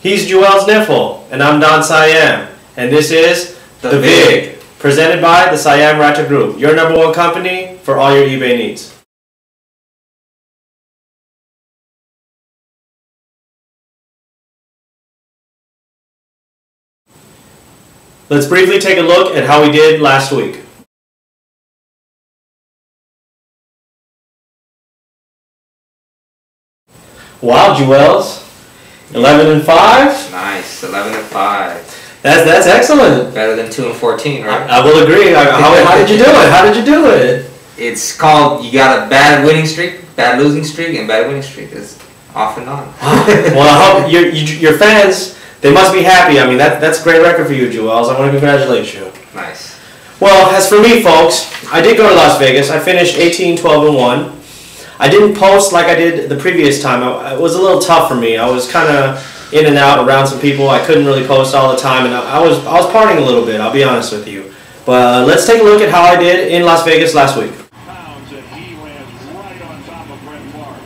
He's Joel's Niffle, and I'm Don Siam, and this is The Vig, presented by the Siam Rata Group, your #1 company for all your eBay needs. Let's briefly take a look at how we did last week. Wow, Joels, 11-5. Nice, 11-5. That's excellent. Better than 2-14, right? I will agree. How did you do it? How did you do it? It's called, you got a bad winning streak, bad losing streak, and bad winning streak. It's off and on. Well, I hope your fans, they must be happy. I mean, that's a great record for you, Joels. I want to congratulate you. Nice. Well, as for me, folks, I did go to Las Vegas. I finished 18-12-1. I didn't post like I did the previous time. It was a little tough for me. I was kind of in and out around some people. I couldn't really post all the time, and I was partying a little bit, I'll be honest with you. But let's take a look at how I did in Las Vegas last week. Pounds, and he lands right on top of Brett Favre.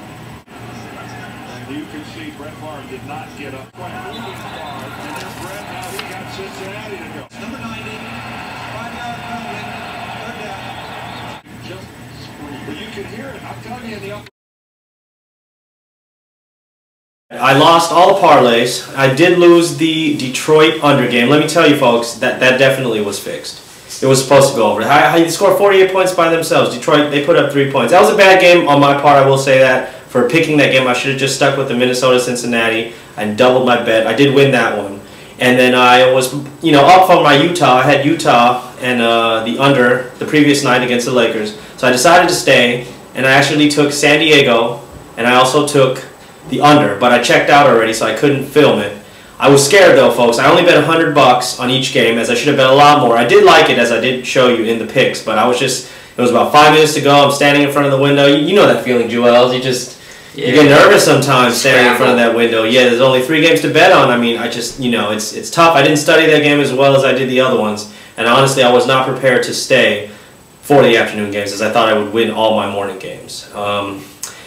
And you can see Brett Favre did not get up quite moving far. And then Brett, now he got Cincinnati to go. Number 90, 5-yard penalty, third down. Just scream. But you can hear it. I'm telling you in the upper. I lost all the parlays. I did lose the Detroit under game. Let me tell you, folks, that definitely was fixed. It was supposed to go over. They scored 48 points by themselves. Detroit, they put up 3 points. That was a bad game on my part, I will say that. For picking that game, I should have just stuck with the Minnesota-Cincinnati and doubled my bet. I did win that one. And then I was, up from my Utah. I had Utah and the under the previous night against the Lakers. So I decided to stay, and I actually took San Diego, and I also took the under, but I checked out already, so I couldn't film it. I was scared though, folks. I only bet $100 on each game, as I should have bet a lot more. I did like it, as I did show you in the picks, but it was about 5 minutes to go. I'm standing in front of the window. You know that feeling, Joel. You get nervous sometimes standing in front of that window. Yeah, there's only 3 games to bet on. I mean, it's tough. I didn't study that game as well as I did the other ones, and honestly, I was not prepared to stay for the afternoon games, as I thought I would win all my morning games.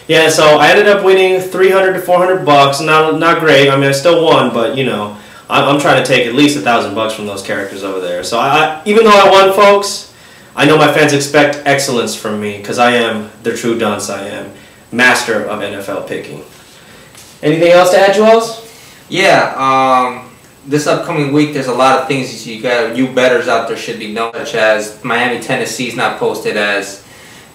Yeah, so I ended up winning $300 to $400. Not great. I mean, I still won, but I'm trying to take at least $1,000 from those characters over there. So even though I won, folks, I know my fans expect excellence from me, because I am the true Don Siam, master of NFL picking. Anything else to add, Joels? Yeah. This upcoming week, there's a lot of things you bettors out there should be known, such as Miami, Tennessee is not posted as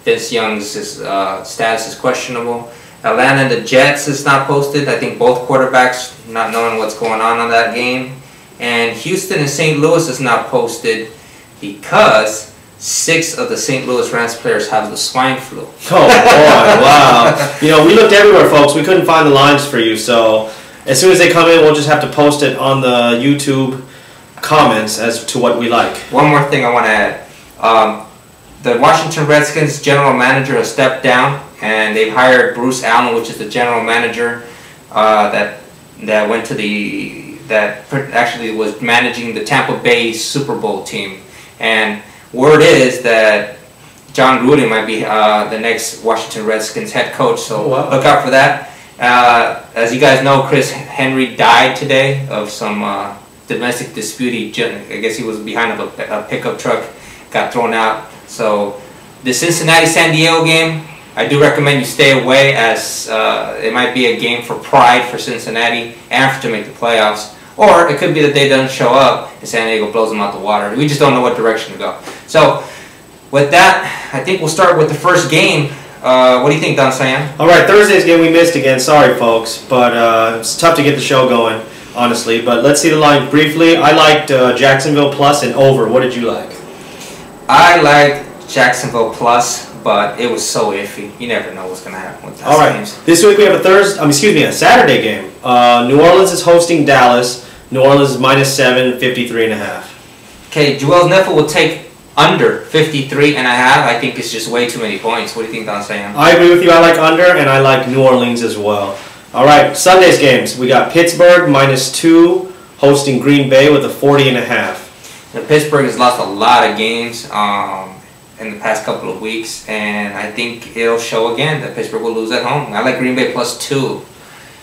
Vince Young's status is questionable. Atlanta and the Jets is not posted. I think both quarterbacks not knowing what's going on that game. And Houston and St. Louis is not posted because 6 of the St. Louis Rams players have the swine flu. Oh boy, wow. We looked everywhere, folks. We couldn't find the lines for you. So as soon as they come in, we'll just have to post it on the YouTube comments as to what we like. One more thing I want to add. The Washington Redskins general manager has stepped down, and they've hired Bruce Allen, which is the general manager that actually was managing the Tampa Bay Super Bowl team. And word is that John Gruden might be the next Washington Redskins head coach, so look out for that. As you guys know, Chris Henry died today of some domestic dispute. I guess he was behind a pickup truck, got thrown out. So the Cincinnati-San Diego game, I do recommend you stay away, as it might be a game for pride for Cincinnati and to make the playoffs. Or it could be that they don't show up and San Diego blows them out the water. We just don't know what direction to go. So with that, I think we'll start with the first game. What do you think, Don Siam? All right, Thursday's game we missed again. Sorry, folks, but it's tough to get the show going, honestly. But let's see the line briefly. I liked Jacksonville plus and over. What did you like? I liked Jacksonville plus, but it was so iffy. You never know what's going to happen with those games. This week we have a Saturday game. New Orleans is hosting Dallas. New Orleans is -7, 53.5. Okay, Joel's Niffle will take under 53.5. I think it's just way too many points. What do you think, Don Siam? I agree with you. I like under, and I like New Orleans as well. All right, Sunday's games. We got Pittsburgh -2 hosting Green Bay with a 40.5. Now, Pittsburgh has lost a lot of games in the past couple of weeks, and I think it'll show again that Pittsburgh will lose at home. I like Green Bay +2.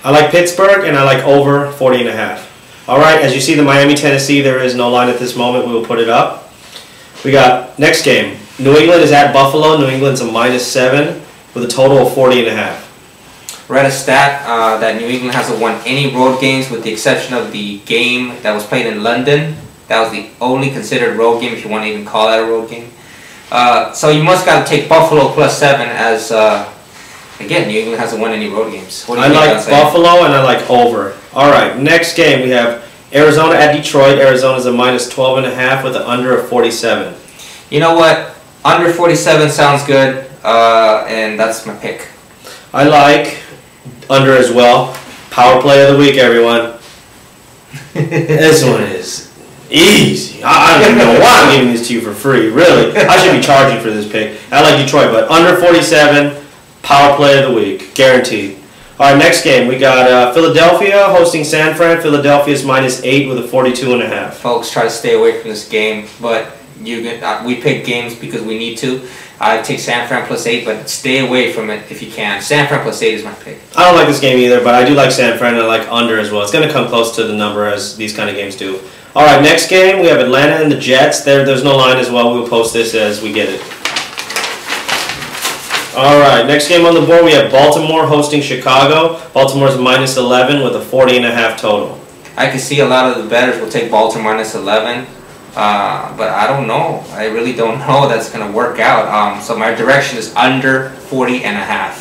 I like Pittsburgh, and I like over 40.5. All right, as you see the Miami-Tennessee, there is no line at this moment. We will put it up. We got next game. New England is at Buffalo. New England's a -7 with a total of 40.5. Read a stat that New England hasn't won any road games with the exception of the game that was played in London. That was the only considered road game, if you want to even call that a road game. So you must got to take Buffalo +7 as, again, New England hasn't won any road games. What do you think? I like Buffalo and I like over. All right, next game we have Arizona at Detroit. Arizona's a -12.5 with an under of 47. You know what? Under 47 sounds good, and that's my pick. I like under as well. Power play of the week, everyone. This one is easy. I don't even know why I'm giving this to you for free. Really, I should be charging for this pick. I like Detroit, but under 47, power play of the week, guaranteed. All right, next game we got Philadelphia hosting San Fran. Philadelphia's -8 with a 42.5. Folks, try to stay away from this game, but we pick games because we need to. I take San Fran +8, but stay away from it if you can. San Fran +8 is my pick. I don't like this game either, but I do like San Fran and I like under as well. It's going to come close to the number as these kind of games do. All right, next game we have Atlanta and the Jets. There's no line as well. We'll post this as we get it. All right, next game on the board we have Baltimore hosting Chicago. Baltimore's -11 with a 40.5 total. I can see a lot of the bettors will take Baltimore -11. But I don't know. I really don't know that's going to work out. So my direction is under 40.5.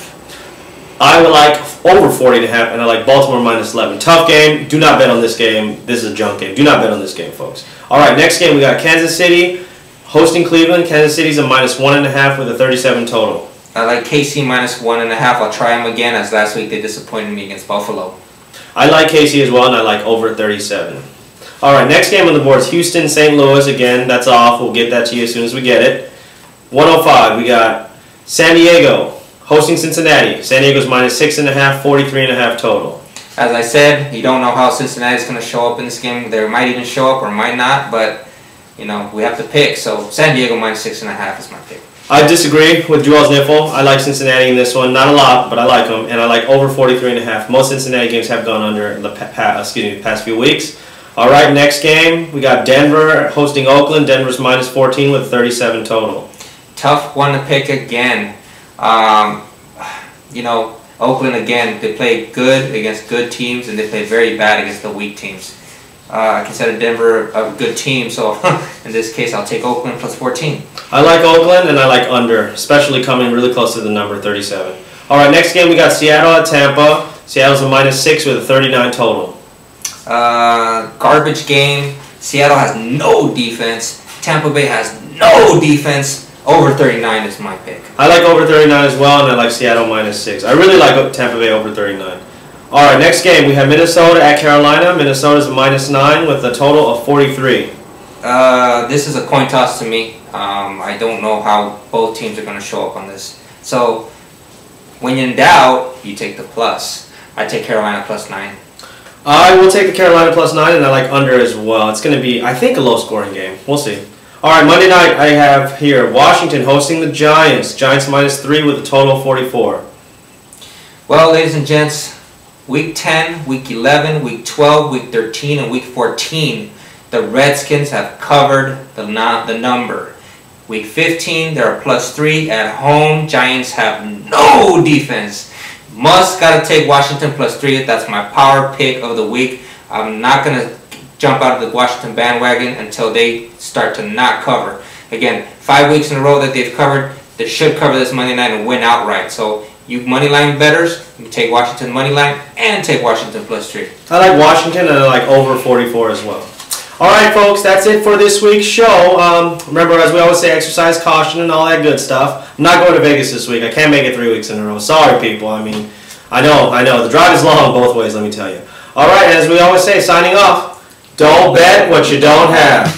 I would like over 40.5, and I like Baltimore -11. Tough game. Do not bet on this game. This is a junk game. Do not bet on this game, folks. All right, next game we got Kansas City hosting Cleveland. Kansas City's a -1.5 with a 37 total. I like KC -1.5. I'll try them again, as last week they disappointed me against Buffalo. I like KC as well, and I like over 37. All right, next game on the board is Houston, St. Louis. Again, that's off. We'll get that to you as soon as we get it. 105, we got San Diego hosting Cincinnati. San Diego's -6.5, 43.5 total. As I said, you don't know how Cincinnati's going to show up in this game. They might even show up or might not, but, you know, we have to pick. So San Diego -6.5 is my pick. I disagree with Joel's Niffle. I like Cincinnati in this one. Not a lot, but I like them. And I like over 43.5. Most Cincinnati games have gone under in the past few weeks. All right, next game, we got Denver hosting Oakland. Denver's -14 with 37 total. Tough one to pick again. You know, Oakland, again, they play good against good teams, and they play very bad against the weak teams. I consider Denver a good team, so in this case, I'll take Oakland +14. I like Oakland, and I like under, especially coming really close to the number 37. All right, next game, we got Seattle at Tampa. Seattle's a -6 with a 39 total. Garbage game. Seattle has no defense. Tampa Bay has no defense. Over 39 is my pick. I like over 39 as well, and I like Seattle -6. I really like Tampa Bay over 39. All right, next game we have Minnesota at Carolina. Minnesota's a -9 with a total of 43. This is a coin toss to me. I don't know how both teams are going to show up on this. So when you're in doubt, you take the plus. I take Carolina +9. I will take the Carolina +9, and I like under as well. It's going to be, I think, a low-scoring game. We'll see. All right, Monday night I have here Washington hosting the Giants. Giants -3 with a total of 44. Well, ladies and gents, Week 10, Week 11, Week 12, Week 13, and Week 14, the Redskins have covered the number. Week 15, they're a +3 at home. Giants have no defense. Must gotta take Washington +3. That's my power pick of the week. I'm not gonna jump out of the Washington bandwagon until they start to not cover. Again, 5 weeks in a row that they've covered. They should cover this Monday night and win outright. So you moneyline bettors, you take Washington moneyline and take Washington +3. I like Washington, and I like over 44 as well. All right, folks, that's it for this week's show. Remember, as we always say, exercise caution and all that good stuff. I'm not going to Vegas this week. I can't make it 3 weeks in a row. Sorry, people. I mean, I know. The drive is long both ways, let me tell you. All right, as we always say, signing off, don't bet what you don't have.